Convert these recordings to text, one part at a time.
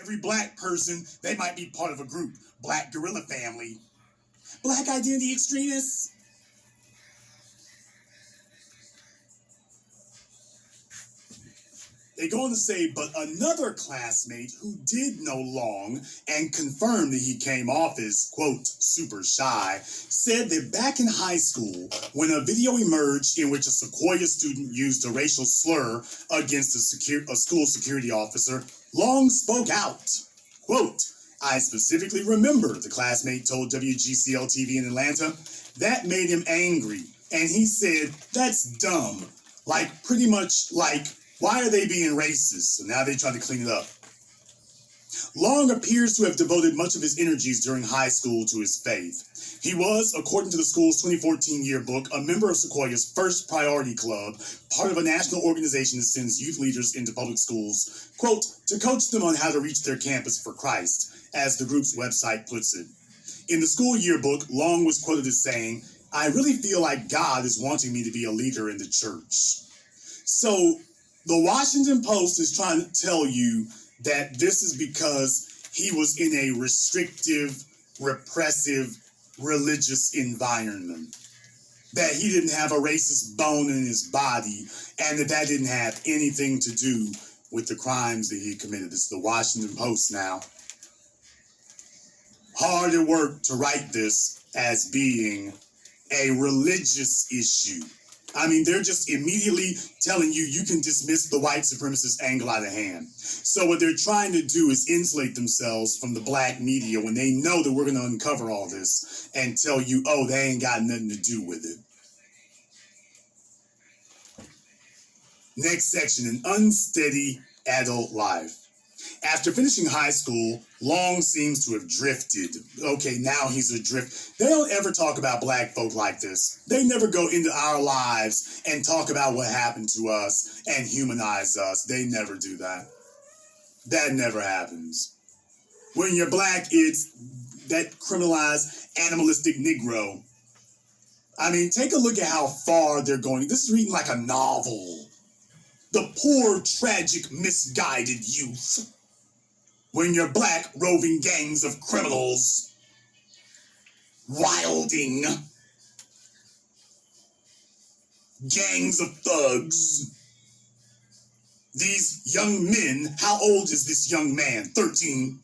Every black person, they might be part of a group. Black guerrilla family. Black identity extremists. They go on to say, but another classmate who did know Long and confirmed that he came off as, quote, super shy, said that back in high school, when a video emerged in which a Sequoia student used a racial slur against a school security officer, Long spoke out. Quote, I specifically remember, the classmate told WGCL TV in Atlanta, that made him angry. And he said, that's dumb. Like, pretty much like, why are they being racist? So now they try to clean it up. Long appears to have devoted much of his energies during high school to his faith. He was, according to the school's 2014 yearbook, a member of Sequoia's First Priority Club, part of a national organization that sends youth leaders into public schools, quote, to coach them on how to reach their campus for Christ, as the group's website puts it. In the school yearbook, Long was quoted as saying, I really feel like God is wanting me to be a leader in the church. So, the Washington Post is trying to tell you that this is because he was in a restrictive, repressive, religious environment. That he didn't have a racist bone in his body, and that didn't have anything to do with the crimes that he committed. This is the Washington Post now. Hard at work to write this as being a religious issue. I mean, they're just immediately telling you you can dismiss the white supremacist angle out of hand. So what they're trying to do is insulate themselves from the black media when they know that we're going to uncover all this and tell you, oh, they ain't got nothing to do with it. Next section, an unsteady adult life. After finishing high school, Long seems to have drifted. Okay, now he's adrift. They don't ever talk about black folk like this. They never go into our lives and talk about what happened to us and humanize us. They never do that. That never happens. When you're black, it's that criminalized animalistic Negro. I mean, take a look at how far they're going. This is reading like a novel. The poor, tragic, misguided youth. When you're black, roving gangs of criminals, wilding, gangs of thugs. These young men, how old is this young man? 13,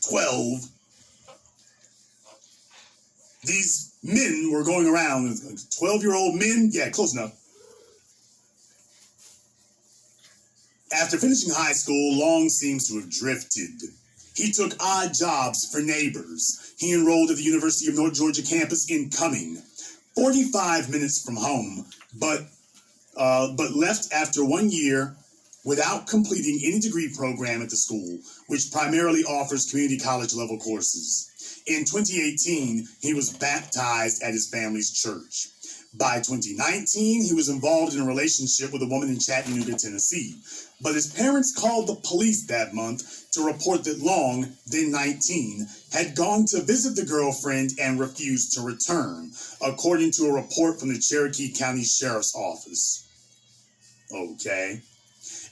12. These men were going around, 12-year-old men, yeah, close enough. After finishing high school, Long seems to have drifted. He took odd jobs for neighbors. He enrolled at the University of North Georgia campus in Cumming, 45 minutes from home, but left after 1 year without completing any degree program at the school, which primarily offers community college level courses. In 2018, he was baptized at his family's church. By 2019, he was involved in a relationship with a woman in Chattanooga, Tennessee. But his parents called the police that month to report that Long, then 19, had gone to visit the girlfriend and refused to return, according to a report from the Cherokee County Sheriff's Office. Okay.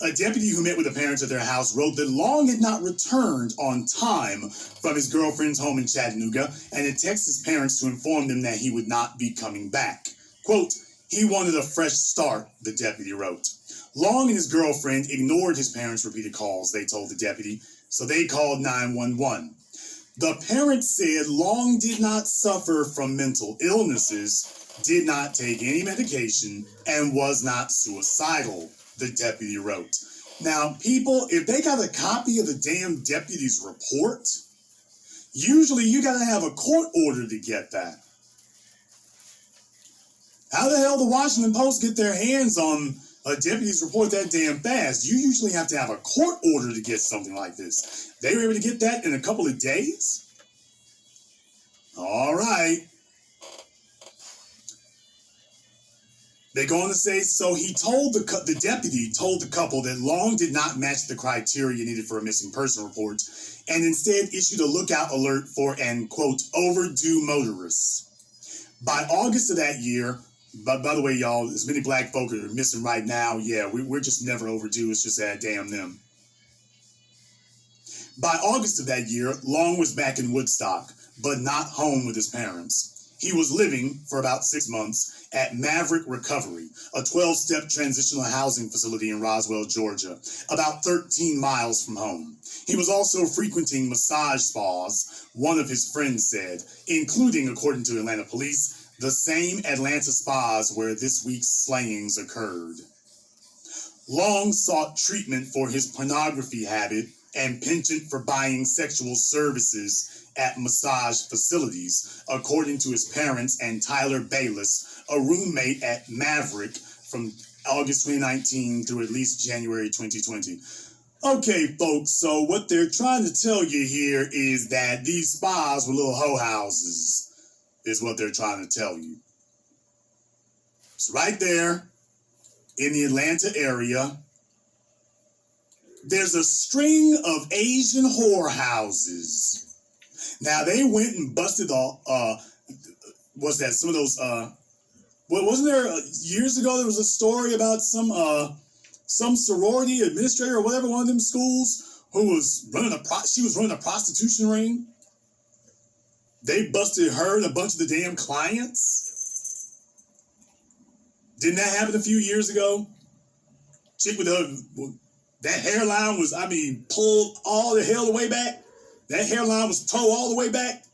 A deputy who met with the parents at their house wrote that Long had not returned on time from his girlfriend's home in Chattanooga and had texted his parents to inform them that he would not be coming back. Quote, he wanted a fresh start, the deputy wrote. Long and his girlfriend ignored his parents' repeated calls, they told the deputy, so they called 911. The parents said Long did not suffer from mental illnesses, did not take any medication, and was not suicidal, the deputy wrote. Now, people, if they got a copy of the damn deputy's report, usually you gotta have a court order to get that. How the hell the Washington Post get their hands on a deputy's report that damn fast? You usually have to have a court order to get something like this. They were able to get that in a couple of days? All right. They go on to say, so he told the deputy told the couple that Long did not match the criteria needed for a missing person report and instead issued a lookout alert for an, quote, overdue motorist. By August of that year, but by the way, y'all, as many black folk are missing right now, yeah, we're just never overdue. It's just damn them. By August of that year, Long was back in Woodstock, but not home with his parents. He was living, for about 6 months, at Maverick Recovery, a 12-step transitional housing facility in Roswell, Georgia, about 13 miles from home. He was also frequenting massage spas, one of his friends said, including, according to Atlanta police, the same Atlanta spas where this week's slayings occurred. Long sought treatment for his pornography habit and penchant for buying sexual services at massage facilities, according to his parents and Tyler Bayless, a roommate at Maverick from August 2019 through at least January 2020. Okay, folks, so what they're trying to tell you here is that these spas were little hoe houses, is what they're trying to tell you. It's right there in the Atlanta area. There's a string of Asian whorehouses. Now, they went and busted some of those, wasn't there, years ago, there was a story about some sorority administrator or whatever, one of them schools, who was she was running a prostitution ring. They busted her and a bunch of the damn clients. Didn't that happen a few years ago? Chick with that hairline was, pulled all the hell the way back. That hairline was towed all the way back.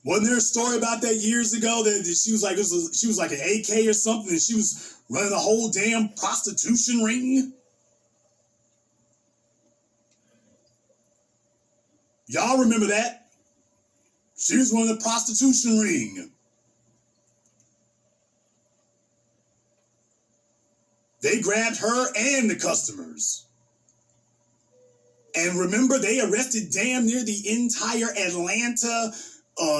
Wasn't there a story about that years ago that she was like an AK or something, and she was running a whole damn prostitution ring? Y'all remember that? She was running a prostitution ring. They grabbed her and the customers. And remember, they arrested damn near the entire Atlanta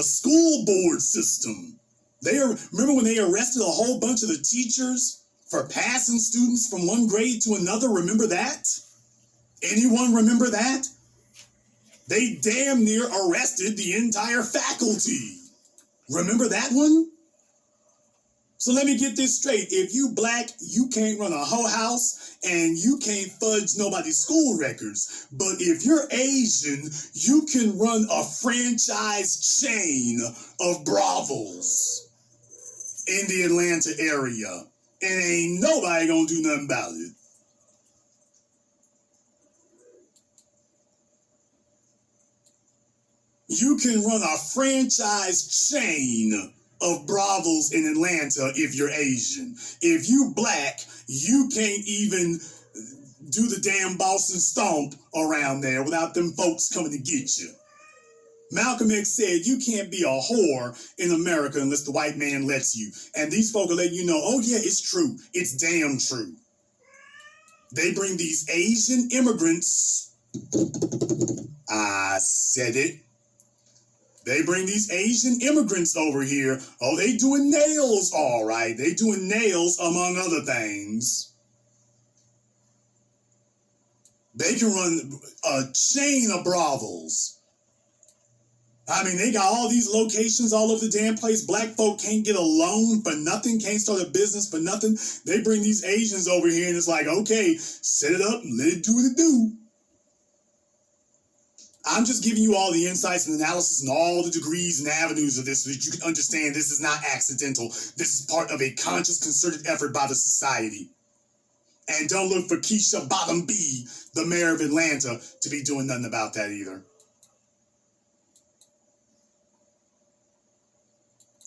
school board system. Remember when they arrested a whole bunch of the teachers for passing students from one grade to another? Remember that? Anyone remember that? They damn near arrested the entire faculty. Remember that one? So let me get this straight. If you black, you can't run a hoe house and you can't fudge nobody's school records. But if you're Asian, you can run a franchise chain of brothels in the Atlanta area. And ain't nobody gonna do nothing about it. You can run a franchise chain of brothels in Atlanta if you're Asian. If you black, you can't even do the damn Boston Stomp around there without them folks coming to get you. Malcolm X said you can't be a whore in America unless the white man lets you. And these folk are letting you know, oh yeah, it's true. It's damn true. They bring these Asian immigrants. I said it. They bring these Asian immigrants over here. Oh, they doing nails, all right. They doing nails, among other things. They can run a chain of brothels. They got all these locations all over the damn place. Black folk can't get a loan for nothing, can't start a business for nothing. They bring these Asians over here, and it's like, okay, set it up and let it do what it do. I'm just giving you all the insights and analysis and all the degrees and avenues of this so that you can understand this is not accidental. This is part of a conscious, concerted effort by the society. And don't look for Keisha Bottom B, the mayor of Atlanta, to be doing nothing about that either.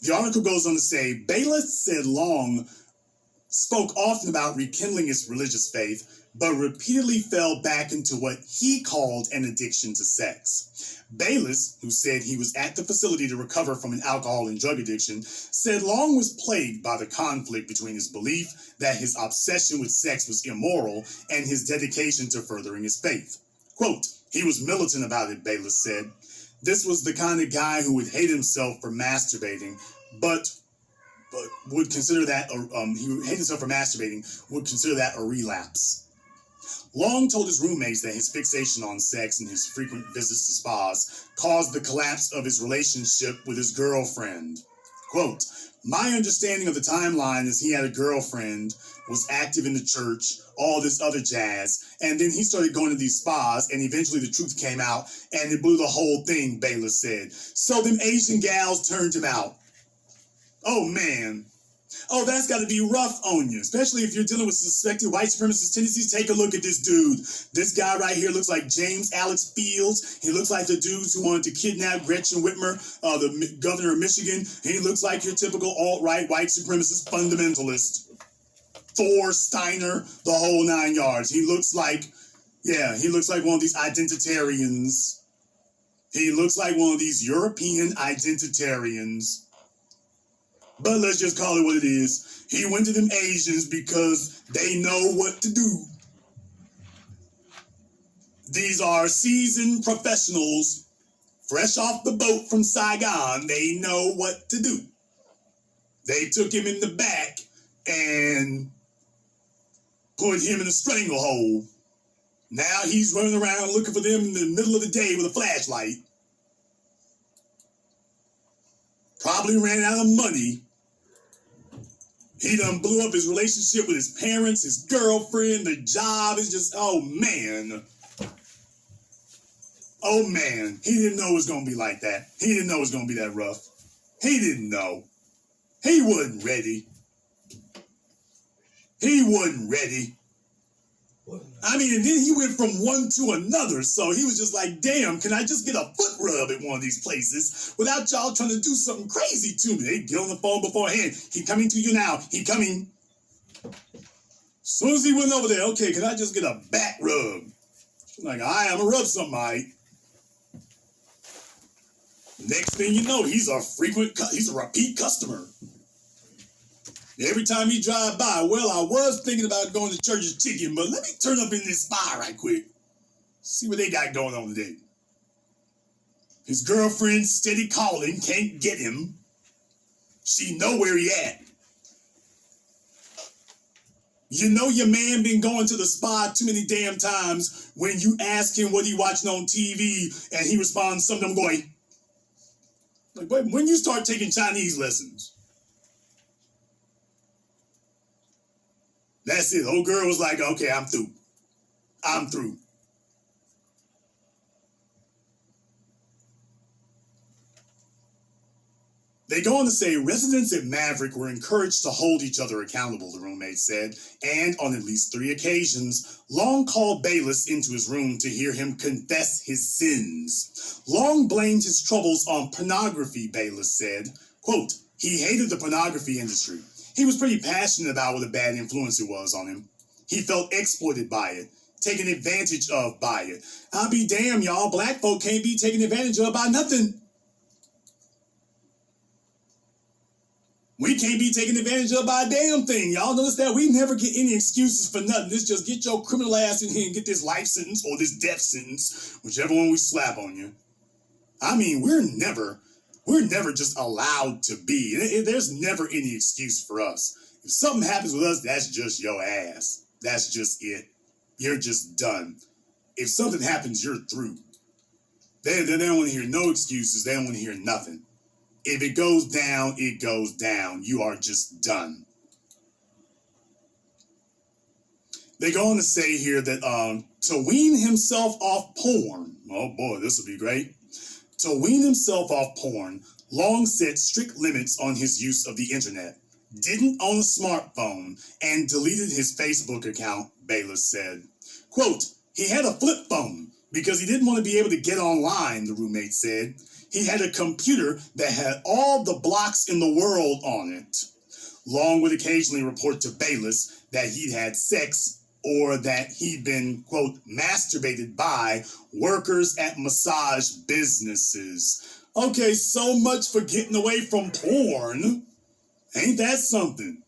The article goes on to say, Bayless said Long spoke often about rekindling his religious faith, but repeatedly fell back into what he called an addiction to sex. Bayless, who said he was at the facility to recover from an alcohol and drug addiction, said Long was plagued by the conflict between his belief that his obsession with sex was immoral and his dedication to furthering his faith. Quote, he was militant about it, Bayless said. This was the kind of guy who would hate himself for masturbating, but would consider that, he would hate himself for masturbating, would consider that a relapse. Long told his roommates that his fixation on sex and his frequent visits to spas caused the collapse of his relationship with his girlfriend. Quote, my understanding of the timeline is he had a girlfriend was active in the church, all this other jazz. And then he started going to these spas, and eventually the truth came out, and it blew the whole thing, Bayless said. So them Asian gals turned him out. Oh, man. Oh, that's got to be rough on you, especially if you're dealing with suspected white supremacist tendencies. Take a look at this dude. This guy right here looks like James Alex Fields. He looks like the dudes who wanted to kidnap Gretchen Whitmer, the governor of Michigan. He looks like your typical alt-right white supremacist fundamentalist. Thor, Steiner, the whole 9 yards. He looks like one of these identitarians. He looks like one of these European identitarians. But let's just call it what it is. He went to them Asians because they know what to do. These are seasoned professionals, fresh off the boat from Saigon. They know what to do. They took him in the back and put him in a stranglehold. Now he's running around looking for them in the middle of the day with a flashlight. Probably ran out of money. He done blew up his relationship with his parents, his girlfriend, the job. It's just, oh man. Oh man. He didn't know it was going to be like that. He didn't know it was going to be that rough. He didn't know. He wasn't ready. He wasn't ready. I mean, and then he went from one to another, so he was just like, damn, can I just get a foot rub at one of these places without y'all trying to do something crazy to me? They get on the phone beforehand. He coming to you now. He coming. As soon as he went over there, okay, can I just get a back rub? She's like, I'm going to rub something, all right. Next thing you know, he's a repeat customer. Every time he drive by, well, I was thinking about going to Church's Chicken, but let me turn up in this spa right quick. See what they got going on today. His girlfriend steady calling, can't get him. She know where he at. You know your man been going to the spa too many damn times when you ask him what he watching on TV and he responds something going, like, wait, when you start taking Chinese lessons? That's it. Old girl was like, okay, I'm through. I'm through. They go on to say residents at Maverick were encouraged to hold each other accountable, the roommate said, and on at least 3 occasions, Long called Bayless into his room to hear him confess his sins. Long blamed his troubles on pornography, Bayless said. Quote, he hated the pornography industry. He was pretty passionate about what a bad influence it was on him. He felt exploited by it, taken advantage of by it. I'll be damned, y'all. Black folk can't be taken advantage of by nothing. We can't be taken advantage of by a damn thing. Y'all notice that? We never get any excuses for nothing. It's just get your criminal ass in here and get this life sentence or this death sentence, whichever one we slap on you. I mean, we're never just allowed to be. There's never any excuse for us. If something happens with us, that's just your ass. That's just it. You're just done. If something happens, you're through. They don't want to hear no excuses. They don't want to hear nothing. If it goes down, it goes down. You are just done. They go on to say here that to wean himself off porn, oh boy, this will be great. To wean himself off porn, Long set strict limits on his use of the internet, didn't own a smartphone, and deleted his Facebook account, Bayless said. Quote, he had a flip phone because he didn't want to be able to get online, the roommate said. He had a computer that had all the blocks in the world on it. Long would occasionally report to Bayless that he'd had sex or that he'd been, quote, masturbated by workers at massage businesses. Okay, so much for getting away from porn. Ain't that something?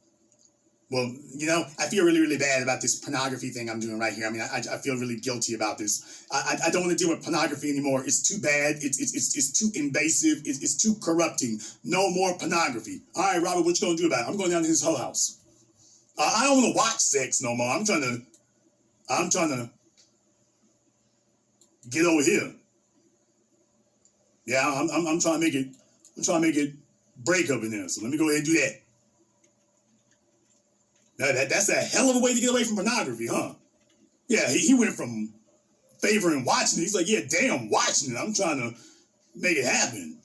Well, you know, I feel really, really bad about this pornography thing I'm doing right here. I mean, I feel really guilty about this. I don't want to deal with pornography anymore. It's too bad. It's too invasive. It's too corrupting. No more pornography. All right, Robert, what you gonna do about it? I'm going down to his whole house. I don't want to watch sex no more. I'm trying to get over here. Yeah, I'm trying to make it break up in there. So let me go ahead and do that. That's a hell of a way to get away from pornography, huh? Yeah, he went from favoring watching it. He's like, yeah, damn, watching it. I'm trying to make it happen.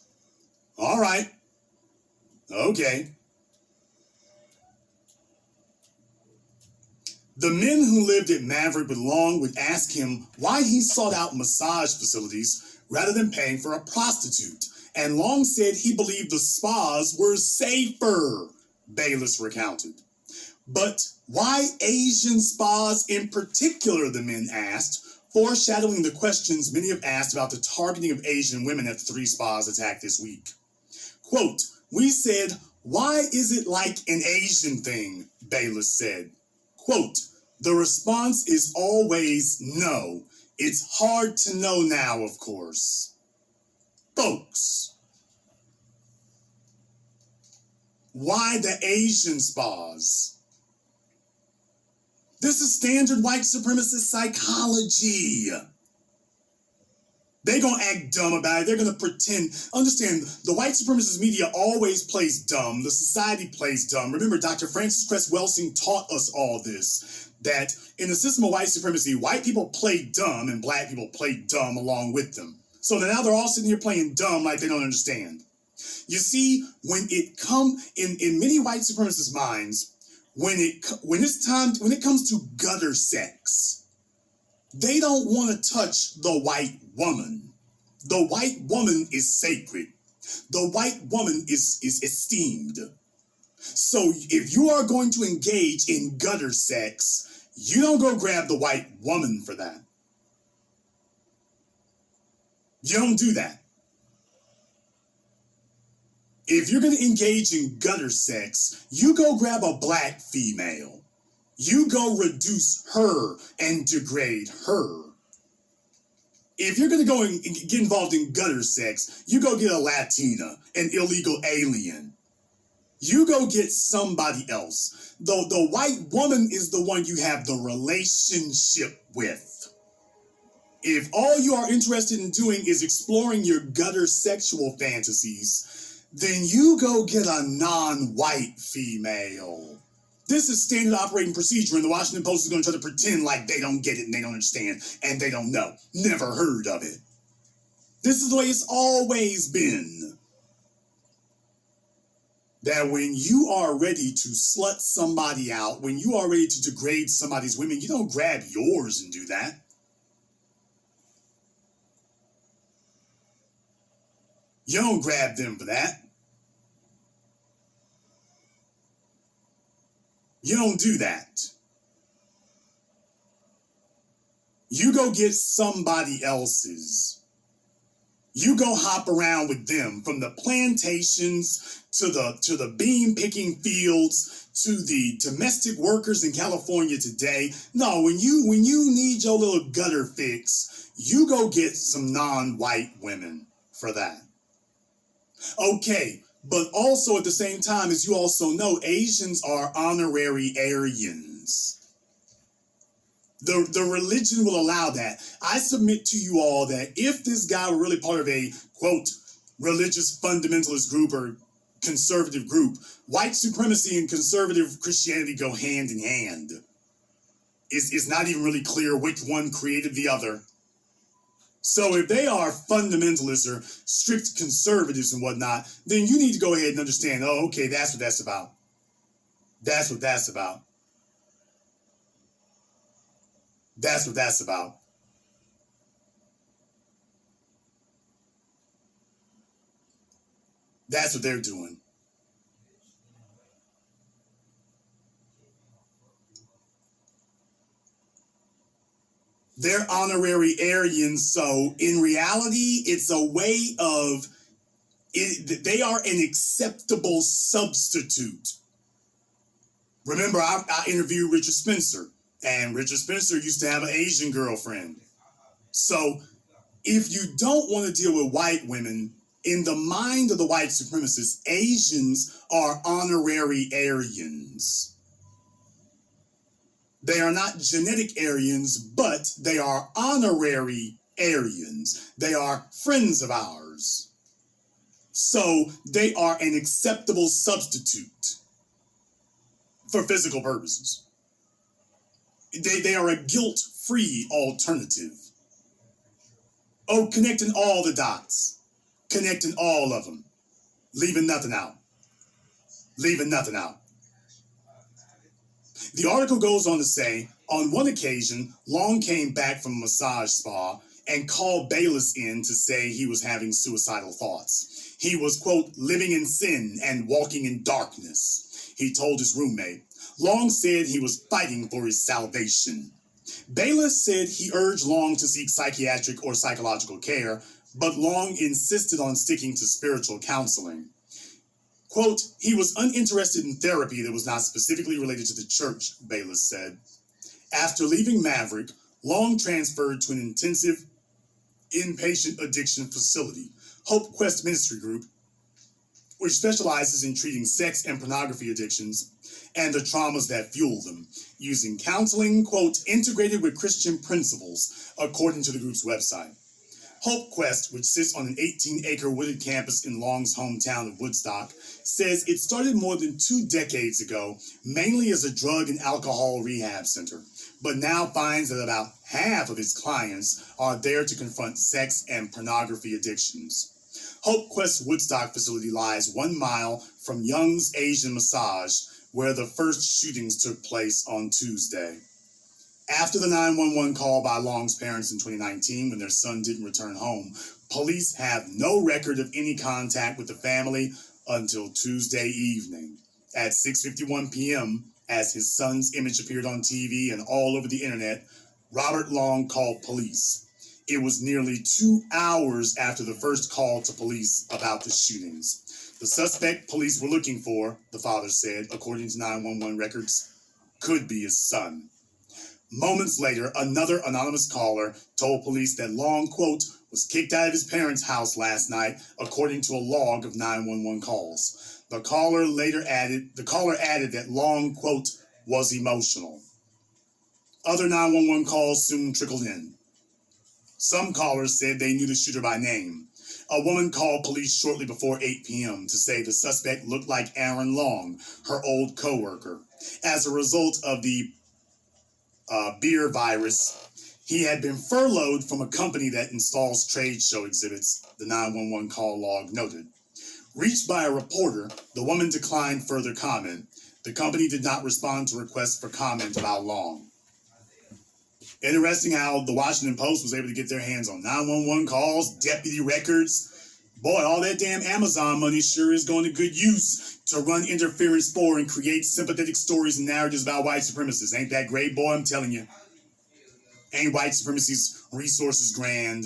All right. Okay. The men who lived at Maverick with Long would ask him why he sought out massage facilities rather than paying for a prostitute. And Long said he believed the spas were safer, Bayless recounted. But why Asian spas in particular, the men asked, foreshadowing the questions many have asked about the targeting of Asian women at the 3 spas attacked this week. Quote, we said, why is it like an Asian thing, Bayless said. Quote, the response is always no. It's hard to know now, of course. Folks, why the Asian spas? This is standard white supremacist psychology. They're going to act dumb about it. They're going to pretend. Understand, the white supremacist media always plays dumb. The society plays dumb. Remember, Dr. Frances Cress Welsing taught us all this, that in the system of white supremacy, white people play dumb and black people play dumb along with them. So now they're all sitting here playing dumb like they don't understand. You see, when it comes in many white supremacist minds, when it comes to gutter sex, they don't want to touch the white woman. The white woman is sacred. The white woman is esteemed. So if you are going to engage in gutter sex, you don't go grab the white woman for that. You don't do that. If you're going to engage in gutter sex, you go grab a black female. You go reduce her and degrade her. If you're going to go and get involved in gutter sex, you go get a Latina, an illegal alien. You go get somebody else. The white woman is the one you have the relationship with. If all you are interested in doing is exploring your gutter sexual fantasies, then you go get a non-white female. This is standard operating procedure, and the Washington Post is going to try to pretend like they don't get it and they don't understand and they don't know. Never heard of it. This is the way it's always been. That when you are ready to slut somebody out, when you are ready to degrade somebody's women, you don't grab yours and do that. You don't grab them for that. You don't do that. You go get somebody else's. You go hop around with them, from the plantations to the bean picking fields to the domestic workers in California today. No, when you need your little gutter fix, you go get some non-white women for that. Okay, but also at the same time, as you also know, Asians are honorary Aryans. The religion will allow that. I submit to you all that if this guy were really part of a, quote, religious fundamentalist group or conservative group, white supremacy and conservative Christianity go hand in hand. It's not even really clear which one created the other. So if they are fundamentalists or strict conservatives and whatnot, then you need to go ahead and understand, oh, okay, that's what that's about. That's what that's about. That's what that's about. That's what they're doing. They're honorary Aryans, so in reality, it's a way of, they are an acceptable substitute. Remember, I interviewed Richard Spencer, and Richard Spencer used to have an Asian girlfriend. So if you don't want to deal with white women, in the mind of the white supremacists, Asians are honorary Aryans. They are not genetic Aryans, but they are honorary Aryans. They are friends of ours. So they are an acceptable substitute. for physical purposes. They are a guilt-free alternative. Oh, connecting all the dots. Connecting all of them. Leaving nothing out. Leaving nothing out. The article goes on to say, on one occasion, Long came back from a massage spa and called Bayless in to say he was having suicidal thoughts. He was, quote, living in sin and walking in darkness, he told his roommate. Long said he was fighting for his salvation. Bayless said he urged Long to seek psychiatric or psychological care, but Long insisted on sticking to spiritual counseling. Quote, he was uninterested in therapy that was not specifically related to the church, Bayless said. After leaving Maverick, Long transferred to an intensive inpatient addiction facility, Hope Quest Ministry Group, which specializes in treating sex and pornography addictions and the traumas that fuel them, using counseling, quote, integrated with Christian principles, according to the group's website. Hope Quest, which sits on an 18-acre wooded campus in Long's hometown of Woodstock, says it started more than 2 decades ago, mainly as a drug and alcohol rehab center, but now finds that about half of its clients are there to confront sex and pornography addictions. Hope Quest's Woodstock facility lies 1 mile from Young's Asian Massage, where the first shootings took place on Tuesday. After the 911 call by Long's parents in 2019 when their son didn't return home, police have no record of any contact with the family until Tuesday evening. At 6:51 p.m., as his son's image appeared on TV and all over the internet, Robert Long called police. It was nearly 2 hours after the first call to police about the shootings. The suspect police were looking for, the father said, according to 911 records, could be his son. Moments later, another anonymous caller told police that Long, quote, was kicked out of his parents' house last night, according to a log of 911 calls. The caller added that Long, quote, was emotional. Other 911 calls soon trickled in. Some callers said they knew the shooter by name. A woman called police shortly before 8 p.m. to say the suspect looked like Aaron Long, her old co-worker. As a result of the beer virus, he had been furloughed from a company that installs trade show exhibits, the 911 call log noted. Reached by a reporter, the woman declined further comment. The company did not respond to requests for comment about Long. Interesting how the Washington Post was able to get their hands on 911 calls, deputy records. Boy, all that damn Amazon money sure is going to good use to run interference for and create sympathetic stories and narratives about white supremacists. Ain't that great, boy? I'm telling you. Ain't white supremacy's resources grand?